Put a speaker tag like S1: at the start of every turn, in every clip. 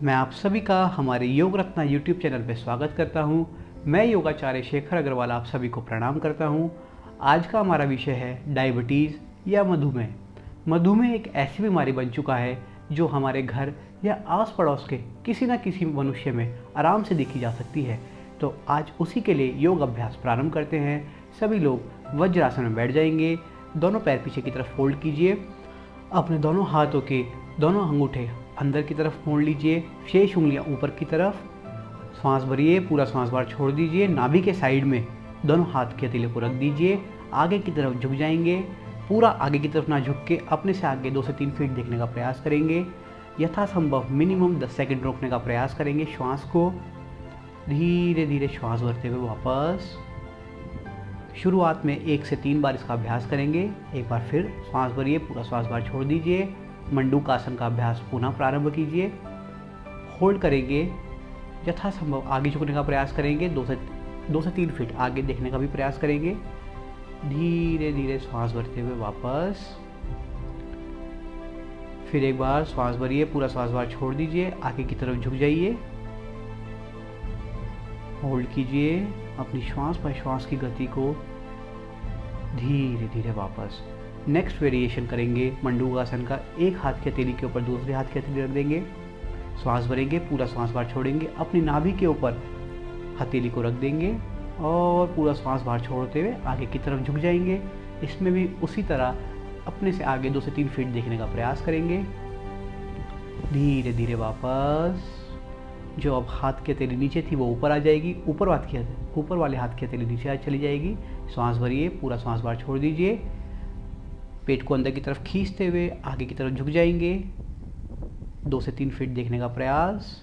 S1: मैं आप सभी का हमारे योग रत्ना यूट्यूब चैनल पर स्वागत करता हूं। मैं योगाचार्य शेखर अग्रवाल आप सभी को प्रणाम करता हूं। आज का हमारा विषय है डायबिटीज़ या मधुमेह। मधुमेह एक ऐसी बीमारी बन चुका है जो हमारे घर या आस पड़ोस के किसी न किसी मनुष्य में आराम से देखी जा सकती है। तो आज उसी के लिए योग अभ्यास प्रारंभ करते हैं। सभी लोग वज्रासन में बैठ जाएंगे। दोनों पैर पीछे की तरफ फोल्ड कीजिए। अपने दोनों हाथों के दोनों अंगूठे अंदर की तरफ मोड़ लीजिए, शेष उंगलियां ऊपर की तरफ। सांस भरिए, पूरा सांस बाहर छोड़ दीजिए। नाभि के साइड में दोनों हाथ के हथेली को रख दीजिए। आगे की तरफ झुक जाएंगे। पूरा आगे की तरफ ना झुक के अपने से आगे 2 से 3 फीट देखने का प्रयास करेंगे। यथासंभव मिनिमम 10 सेकंड रोकने का प्रयास करेंगे। श्वास को धीरे धीरे श्वास भरते हुए वापस। शुरुआत में 1 से 3 बार इसका अभ्यास करेंगे। एक बार फिर सांस भरिए, पूरा सांस बाहर छोड़ दीजिए। मंडूकासन का अभ्यास पुनः प्रारंभ कीजिए। होल्ड करेंगे। यथासंभव आगे झुकने का प्रयास करेंगे। 2 से 3 फीट आगे देखने का भी प्रयास करेंगे। धीरे धीरे श्वास भरते हुए वापस। फिर एक बार श्वास भरिए, पूरा श्वास बाहर छोड़ दीजिए। आगे की तरफ झुक जाइए। होल्ड कीजिए। अपनी श्वास प्रश्वास की गति को धीरे धीरे वापस। नेक्स्ट वेरिएशन करेंगे मंडूकासन का। एक हाथ की हथेली के ऊपर दूसरे हाथ की हथेली रख देंगे। श्वास भरेंगे, पूरा श्वास बाहर छोड़ेंगे। अपनी नाभि के ऊपर हथेली को रख देंगे और पूरा श्वास बाहर छोड़ते हुए आगे की तरफ झुक जाएंगे। इसमें भी उसी तरह अपने से आगे 2 से 3 फीट देखने का प्रयास करेंगे। धीरे धीरे वापस। जो अब हाथ की हथेली नीचे थी वो ऊपर आ जाएगी। ऊपर वाले हाथ की हथेली नीचे चली जाएगी। श्वास भरिए, पूरा श्वास बाहर छोड़ दीजिए। पेट को अंदर की तरफ खींचते हुए आगे की तरफ झुक जाएंगे। 2 से 3 फीट देखने का प्रयास।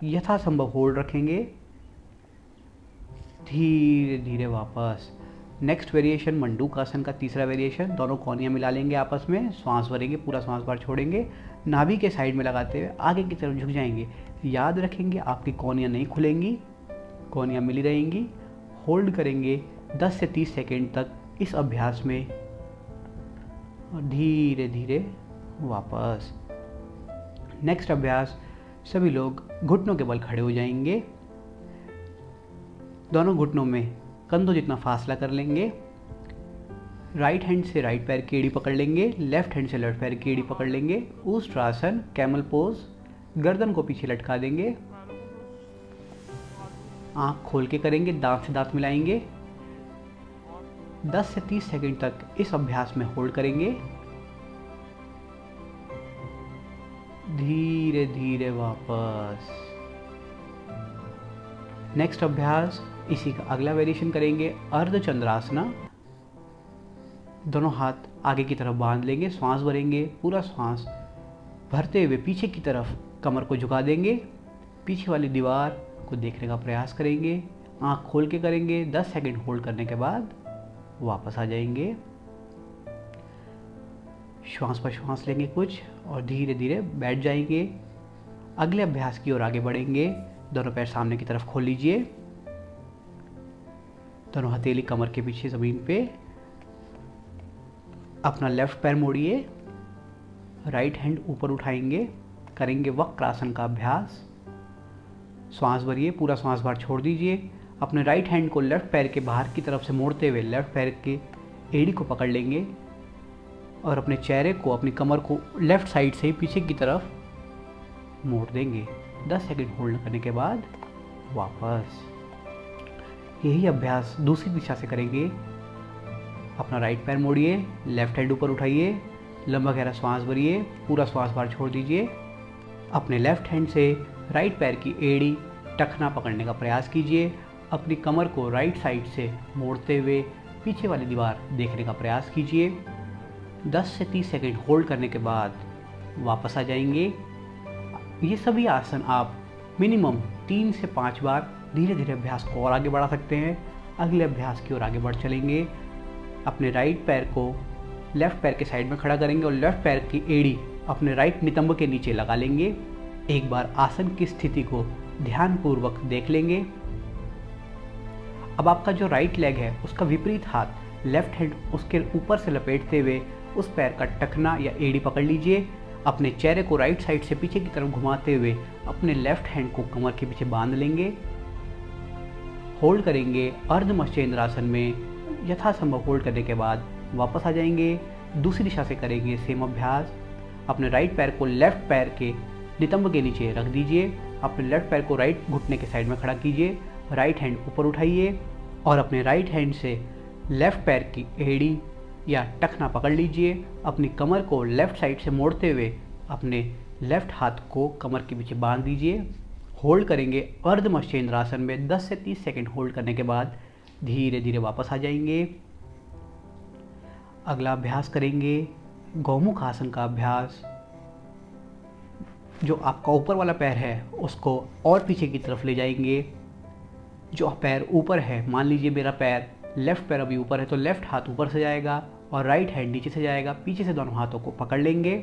S1: यथासंभव होल्ड रखेंगे। धीरे धीरे वापस। नेक्स्ट वेरिएशन मंडूकासन का तीसरा वेरिएशन। दोनों कोहनियाँ मिला लेंगे आपस में। श्वास भरेंगे, पूरा श्वास बाहर छोड़ेंगे। नाभि के साइड में लगाते हुए आगे की तरफ झुक जाएंगे। याद रखेंगे आपकी कोहनियाँ नहीं खुलेंगी, कोहनियाँ मिली रहेंगी। होल्ड करेंगे 10 से 30 सेकेंड तक इस अभ्यास में और धीरे धीरे वापस। नेक्स्ट अभ्यास, सभी लोग घुटनों के बल खड़े हो जाएंगे। दोनों घुटनों में कंधों जितना फासला कर लेंगे। राइट हैंड से राइट पैर की एड़ी पकड़ लेंगे। लेफ्ट हैंड से लेफ्ट पैर की एड़ी पकड़ लेंगे। ऊष्ट्रासन, कैमल पोज। गर्दन को पीछे लटका देंगे। आंख खोल के करेंगे, दांत से दांत मिलाएंगे। 10 से 30 सेकंड तक इस अभ्यास में होल्ड करेंगे। धीरे धीरे वापस। नेक्स्ट अभ्यास, इसी का अगला वेरिएशन करेंगे अर्धचंद्रासना। दोनों हाथ आगे की तरफ बांध लेंगे। श्वास भरेंगे, पूरा श्वास भरते हुए पीछे की तरफ कमर को झुका देंगे। पीछे वाली दीवार को देखने का प्रयास करेंगे। आंख खोल के करेंगे। 10 सेकंड होल्ड करने के बाद वापस आ जाएंगे। श्वास पर श्वास लेंगे कुछ और धीरे धीरे बैठ जाएंगे। अगले अभ्यास की ओर आगे बढ़ेंगे। दोनों पैर सामने की तरफ खोल लीजिए। दोनों हथेली कमर के पीछे जमीन पे। अपना लेफ्ट पैर मोड़िए। राइट हैंड ऊपर उठाएंगे। करेंगे वक्रासन का अभ्यास। श्वास भरिए, पूरा श्वास बाहर छोड़ दीजिए। अपने राइट हैंड को लेफ्ट पैर के बाहर की तरफ से मोड़ते हुए लेफ्ट पैर के एड़ी को पकड़ लेंगे और अपने चेहरे को, अपनी कमर को लेफ्ट साइड से पीछे की तरफ मोड़ देंगे। 10 सेकंड होल्ड करने के बाद वापस। यही अभ्यास दूसरी दिशा से करेंगे। अपना राइट पैर मोड़िए, लेफ्ट हैंड ऊपर उठाइए, लंबा गहरा श्वास भरिए, पूरा श्वास बाहर छोड़ दीजिए। अपने लेफ्ट हैंड से राइट पैर की एड़ी, टखना पकड़ने का प्रयास कीजिए। अपनी कमर को राइट साइड से मोड़ते हुए पीछे वाली दीवार देखने का प्रयास कीजिए। 10 से 30 सेकंड होल्ड करने के बाद वापस आ जाएंगे। ये सभी आसन आप मिनिमम 3 से 5 बार धीरे धीरे अभ्यास को और आगे बढ़ा सकते हैं। अगले अभ्यास की ओर आगे बढ़ चलेंगे। अपने राइट पैर को लेफ्ट पैर के साइड में खड़ा करेंगे और लेफ्ट पैर की एड़ी अपने राइट नितंब के नीचे लगा लेंगे। एक बार आसन की स्थिति को ध्यानपूर्वक देख लेंगे। अब आपका जो राइट लेग है उसका विपरीत हाथ लेफ्ट हैंड उसके ऊपर से लपेटते हुए उस पैर का टखना या एड़ी पकड़ लीजिए। अपने चेहरे को राइट साइड से पीछे की तरफ घुमाते हुए अपने लेफ्ट हैंड को कमर के पीछे बांध लेंगे। होल्ड करेंगे अर्ध मत्स्येंद्रासन में। यथासंभव होल्ड करने के बाद वापस आ जाएंगे। दूसरी दिशा से करेंगे सेम अभ्यास। अपने राइट पैर को लेफ्ट पैर के नितंब के नीचे रख दीजिए। अपने लेफ्ट पैर को राइट घुटने के साइड में खड़ा कीजिए। राइट हैंड ऊपर उठाइए और अपने राइट हैंड से लेफ्ट पैर की एड़ी या टखना पकड़ लीजिए। अपनी कमर को लेफ्ट साइड से मोड़ते हुए अपने लेफ्ट हाथ को कमर के पीछे बांध दीजिए। होल्ड करेंगे अर्ध मत्स्येंद्रासन में। 10 से 30 सेकंड होल्ड करने के बाद धीरे धीरे वापस आ जाएंगे। अगला अभ्यास करेंगे गौमुख आसन का अभ्यास। जो आपका ऊपर वाला पैर है उसको और पीछे की तरफ ले जाएंगे। जो पैर ऊपर है, मान लीजिए मेरा पैर लेफ्ट पैर अभी ऊपर है तो लेफ्ट हाथ ऊपर से जाएगा और राइट हैंड नीचे से जाएगा। पीछे से दोनों हाथों को पकड़ लेंगे।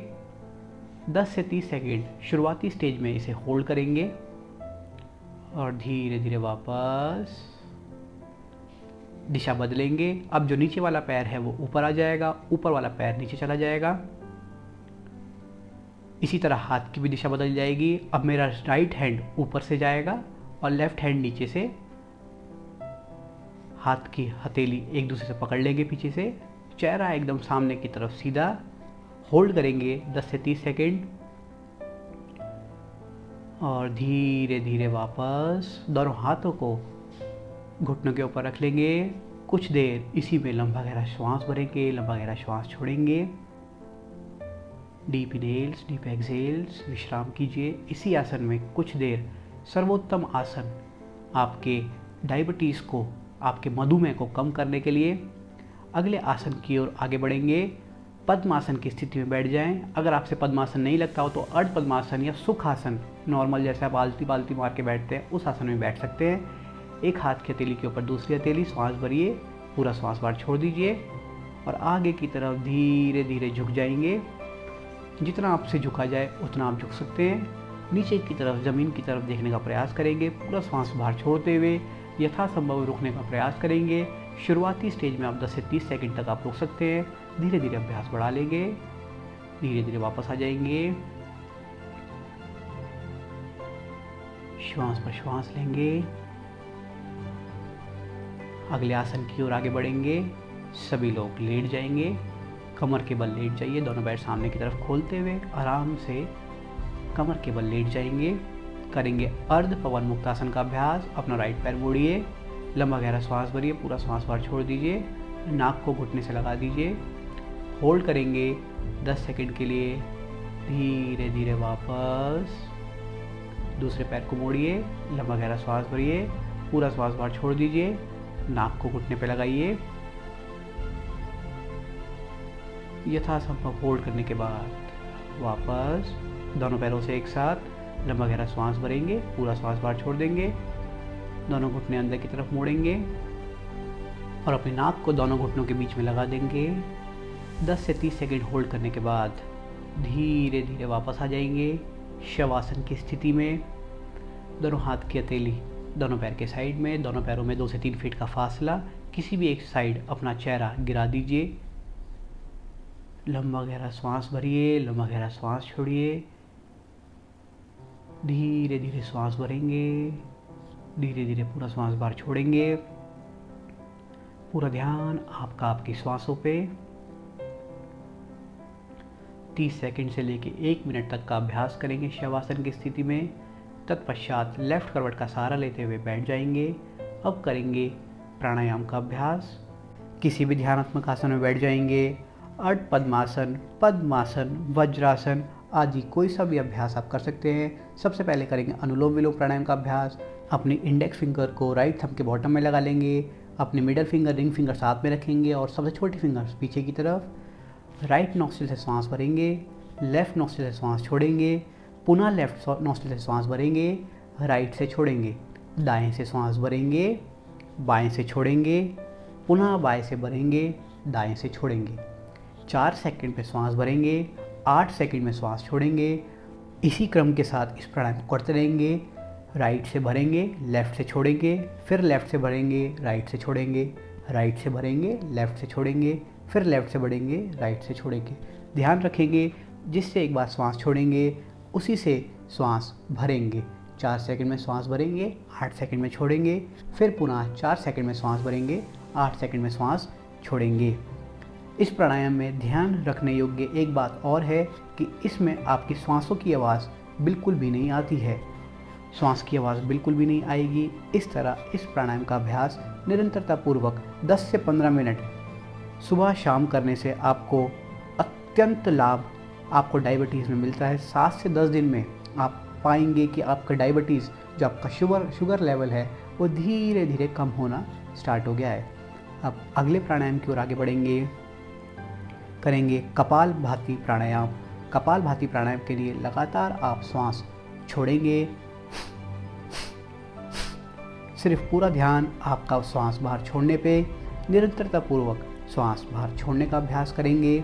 S1: 10 से 30 सेकंड शुरुआती स्टेज में इसे होल्ड करेंगे और धीरे धीरे वापस दिशा बदलेंगे। अब जो नीचे वाला पैर है वो ऊपर आ जाएगा, ऊपर वाला पैर नीचे चला जाएगा। इसी तरह हाथ की भी दिशा बदल जाएगी। अब मेरा राइट हैंड ऊपर से जाएगा और लेफ्ट हैंड नीचे से। हाथ की हथेली एक दूसरे से पकड़ लेंगे पीछे से। चेहरा एकदम सामने की तरफ सीधा। होल्ड करेंगे 10 से 30 सेकंड और धीरे धीरे वापस दोनों हाथों को घुटनों के ऊपर रख लेंगे। कुछ देर इसी में लंबा गहरा श्वास भरेंगे, लंबा गहरा श्वास छोड़ेंगे। Deep inhales, deep exhales. विश्राम कीजिए इसी आसन में कुछ देर। सर्वोत्तम आसन आपके डायबिटीज़ को, आपके मधुमेह को कम करने के लिए। अगले आसन की ओर आगे बढ़ेंगे। पद्मासन की स्थिति में बैठ जाएं। अगर आपसे पद्मासन नहीं लगता हो तो अर्ध पद्मासन या सुखासन, नॉर्मल जैसे आप आलती पालती मार के बैठते हैं उस आसन में बैठ सकते हैं। एक हाथ की हथेली के ऊपर दूसरी हथेली। श्वास भरिए, पूरा श्वास बाहर छोड़ दीजिए और आगे की तरफ धीरे धीरे झुक जाएंगे। जितना आपसे झुका जाए उतना आप झुक सकते हैं। नीचे की तरफ, ज़मीन की तरफ देखने का प्रयास करेंगे। पूरा श्वास बाहर छोड़ते हुए यथासंभव रुकने का प्रयास करेंगे। शुरुआती स्टेज में आप 10 से 30 सेकंड तक आप रुक सकते हैं। धीरे धीरे अभ्यास बढ़ा लेंगे। धीरे धीरे वापस आ जाएंगे। श्वास पर श्वास लेंगे। अगले आसन की ओर आगे बढ़ेंगे। सभी लोग लेट जाएंगे। कमर के बल लेट जाइए। दोनों पैर सामने की तरफ खोलते हुए आराम से कमर के बल लेट जाएंगे। करेंगे अर्ध पवन मुक्तासन का अभ्यास। अपना राइट पैर मोड़िए, लंबा गहरा श्वास भरिए, पूरा श्वास बाहर छोड़ दीजिए। नाक को घुटने से लगा दीजिए। होल्ड करेंगे 10 सेकंड के लिए। धीरे धीरे वापस दूसरे पैर को मोड़िए, लंबा गहरा श्वास भरिए, पूरा श्वास बाहर छोड़ दीजिए। नाक को घुटने पे लगाइए। यथासंभव होल्ड करने के बाद वापस दोनों पैरों से एक साथ लंबा गहरा श्वास भरेंगे, पूरा श्वास बाहर छोड़ देंगे। दोनों घुटने अंदर की तरफ मोड़ेंगे और अपनी नाक को दोनों घुटनों के बीच में लगा देंगे। 10 से 30 सेकंड होल्ड करने के बाद धीरे धीरे वापस आ जाएंगे शवासन की स्थिति में। दोनों हाथ की हथेली दोनों पैर के साइड में, दोनों पैरों में 2 से 3 फीट का फासला। किसी भी एक साइड अपना चेहरा गिरा दीजिए। लंबा गहरा श्वास भरिए, लंबा गहरा श्वास छोड़िए। धीरे धीरे श्वास भरेंगे, धीरे धीरे पूरा श्वास बाहर छोड़ेंगे। पूरा ध्यान आपका आपकी श्वासों पे। 30 सेकंड से लेके 1 मिनट तक का अभ्यास करेंगे शवासन की स्थिति में। तत्पश्चात लेफ्ट करवट का सहारा लेते हुए बैठ जाएंगे। अब करेंगे प्राणायाम का अभ्यास। किसी भी ध्यानात्मक आसन में बैठ जाएंगे। अर्ध पद्मासन, पद्मासन, वज्रासन आदि कोई सा भी अभ्यास आप कर सकते हैं। सबसे पहले करेंगे अनुलोम विलोम प्राणायाम का अभ्यास। अपनी इंडेक्स फिंगर को राइट थंब के बॉटम में लगा लेंगे। अपने मिडल फिंगर, रिंग फिंगर साथ में रखेंगे और सबसे छोटी फिंगर पीछे की तरफ। राइट नोस्ट्रिल से सांस भरेंगे, लेफ्ट नोस्ट्रिल से सांस छोड़ेंगे, पुनः लेफ्ट नोस्ट्रिल से सांस भरेंगे, राइट से छोड़ेंगे, दाएं से सांस भरेंगे, बाएं से छोड़ेंगे, पुनः बाएं से भरेंगे, दाएं से छोड़ेंगे। 4 सेकंड में श्वास भरेंगे, 8 सेकंड में श्वास छोड़ेंगे। इसी क्रम के साथ इस प्राणायाम को करते रहेंगे। राइट से भरेंगे, लेफ़्ट से छोड़ेंगे, फिर लेफ़्ट से भरेंगे, राइट से छोड़ेंगे, राइट से भरेंगे, लेफ़्ट से छोड़ेंगे, फिर लेफ़्ट से भरेंगे, राइट से छोड़ेंगे। ध्यान रखेंगे जिससे एक बार श्वास छोड़ेंगे उसी से श्वास भरेंगे। 4 सेकंड में श्वास भरेंगे, 8 सेकंड में छोड़ेंगे, फिर पुनः 4 सेकंड में श्वास भरेंगे, 8 सेकंड में श्वास छोड़ेंगे। इस प्राणायाम में ध्यान रखने योग्य एक बात और है कि इसमें आपकी श्वासों की आवाज़ बिल्कुल भी नहीं आती है। श्वास की आवाज़ बिल्कुल भी नहीं आएगी। इस तरह इस प्राणायाम का अभ्यास निरंतरतापूर्वक 10 से 15 मिनट सुबह शाम करने से आपको अत्यंत लाभ आपको डायबिटीज़ में मिलता है। 7 से 10 दिन में आप पाएंगे कि आपका डायबिटीज़, जो आपका शुगर लेवल है, वो धीरे धीरे कम होना स्टार्ट हो गया है। अब अगले प्राणायाम की ओर आगे बढ़ेंगे। करेंगे कपालभाति प्राणायाम। कपालभाति प्राणायाम के लिए लगातार आप श्वास छोड़ेंगे। सिर्फ पूरा ध्यान आपका श्वास बाहर छोड़ने पे, निरंतरतापूर्वक श्वास बाहर छोड़ने का अभ्यास करेंगे।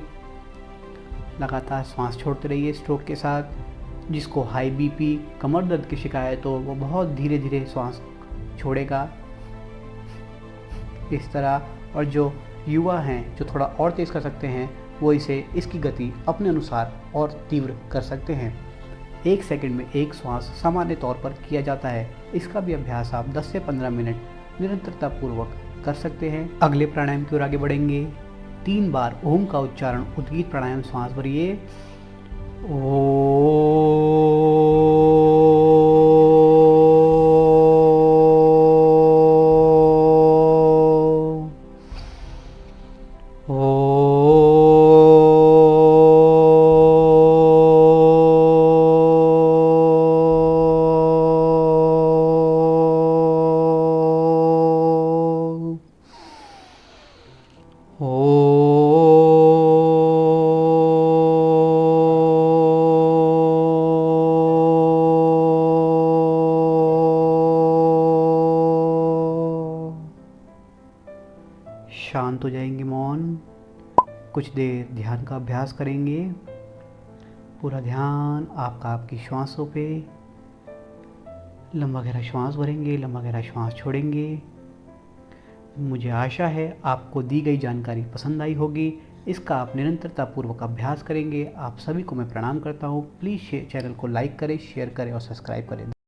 S1: लगातार श्वास छोड़ते रहिए स्ट्रोक के साथ। जिसको हाई बीपी, कमर दर्द की शिकायत हो, वो बहुत धीरे धीरे श्वास छोड़ेगा इस तरह। और जो युवा हैं, जो थोड़ा और तेज़ कर सकते हैं, वो इसकी गति अपने अनुसार और तीव्र कर सकते हैं। 1 सेकंड में एक श्वास सामान्य तौर पर किया जाता है। इसका भी अभ्यास आप 10 से 15 मिनट निरंतरतापूर्वक कर सकते हैं। अगले प्राणायाम की ओर आगे बढ़ेंगे। 3 बार ओम का उच्चारण उद्गीत प्राणायाम। श्वास भरिए, शांत हो जाएंगे मौन। कुछ देर ध्यान का अभ्यास करेंगे। पूरा ध्यान आपकी श्वासों पे। लंबा गहरा श्वास भरेंगे, लंबा गहरा श्वास छोड़ेंगे। मुझे आशा है आपको दी गई जानकारी पसंद आई होगी। इसका आप निरंतरतापूर्वक अभ्यास करेंगे। आप सभी को मैं प्रणाम करता हूँ। प्लीज़ चैनल को लाइक करें, शेयर करें और सब्सक्राइब करें।